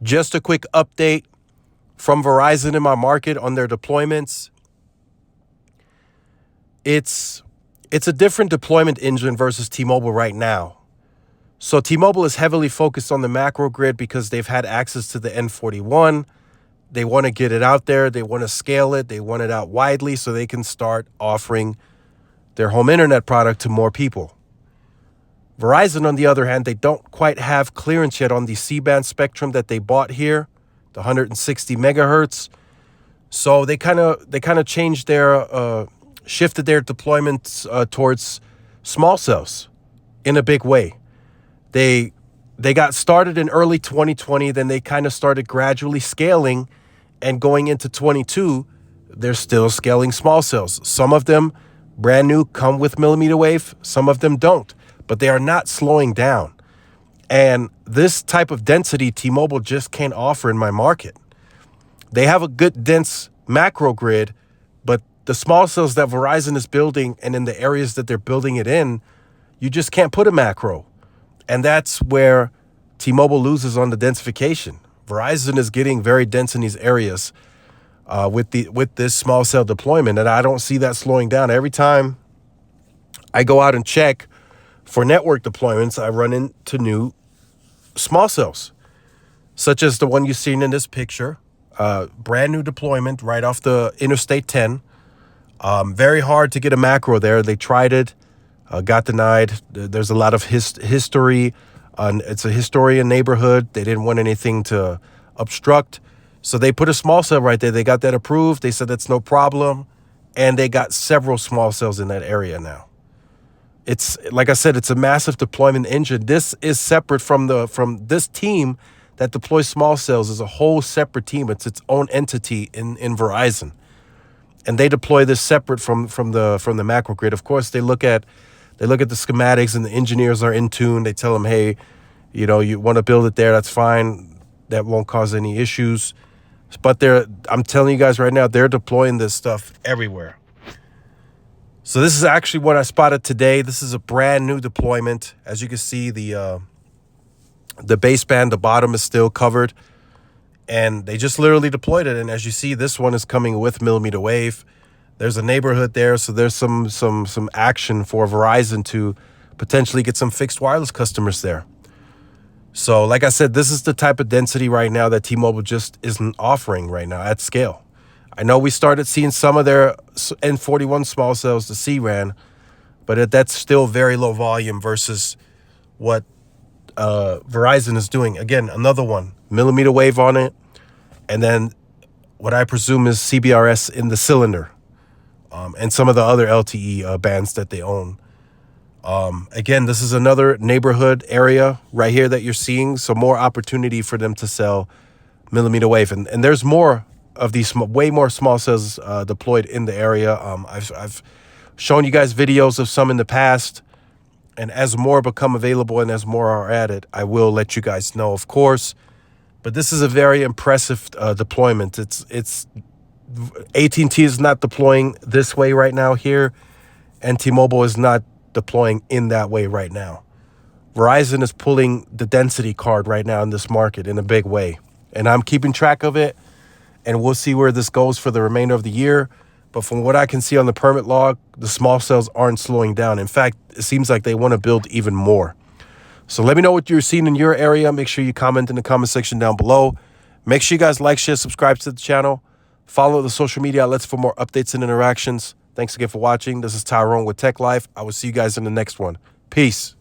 Just a quick update from Verizon in my market on their deployments. It's a different deployment engine versus T-Mobile right now. So T-Mobile is heavily focused on the macro grid because they've had access to the N41. They want to get it out there. They want to scale it. They want it out widely so they can start offering their home internet product to more people. Verizon, on the other hand, they don't quite have clearance yet on the C-band spectrum that they bought here, the 160 megahertz. So they kind of changed their shifted their deployments towards small cells in a big way. They got started in early 2020, then they kind of started gradually scaling, and going into 22, they're still scaling small cells. Some of them brand new come with millimeter wave, some of them don't, but they are not slowing down. And this type of density T-Mobile just can't offer in my market. They have a good dense macro grid, but the small cells that Verizon is building and in the areas that they're building it in, you just can't put a macro. And that's where T-Mobile loses on the densification. Verizon is getting very dense in these areas with this small cell deployment, and I don't see that slowing down. Every time I go out and check for network deployments, I run into new small cells, such as the one you've seen in this picture. Brand new deployment right off the Interstate 10. Very hard to get a macro there. They tried it. Got denied. There's a lot of history. It's a historian neighborhood. They didn't want anything to obstruct. So they put a small cell right there. They got that approved. They said that's no problem. And they got several small cells in that area now. It's, like I said, it's a massive deployment engine. This is separate from this team that deploys small cells is a whole separate team. It's its own entity in Verizon. And they deploy this separate from the macro grid. Of course, they look at the schematics and the engineers are in tune. They tell them, hey, you want to build it there, that's fine. That won't cause any issues. But I'm telling you guys right now, they're deploying this stuff everywhere. So this is actually what I spotted today. This is a brand new deployment. As you can see, the baseband, the bottom is still covered. And they just literally deployed it. And as you see, this one is coming with millimeter wave. There's a neighborhood there, so there's some action for Verizon to potentially get some fixed wireless customers there. So like I said, this is the type of density right now that T-Mobile just isn't offering right now at scale. I know we started seeing some of their N41 small cells, the C-RAN, but that's still very low volume versus what Verizon is doing. Again, another one, millimeter wave on it, and then what I presume is CBRS in the cylinder, and some of the other LTE bands that they own. Again, this is another neighborhood area right here that you're seeing, so more opportunity for them to sell millimeter wave. And there's more of these way more small cells deployed in the area. I've shown you guys videos of some in the past, and as more become available and as more are added, I will let you guys know, of course. But this is a very impressive deployment. It's AT&T is not deploying this way right now here, and T-Mobile is not deploying in that way right now. Verizon is pulling the density card right now in this market in a big way, and I'm keeping track of it, and we'll see where this goes for the remainder of the year. But from what I can see on the permit log, the small cells aren't slowing down. In fact, it seems like they want to build even more. So let me know what you're seeing in your area. Make sure you comment in the comment section down below. Make sure you guys like, share, subscribe to the channel. Follow the social media outlets for more updates and interactions. Thanks again for watching. This is Tyrone with Tech Life. I will see you guys in the next one. Peace.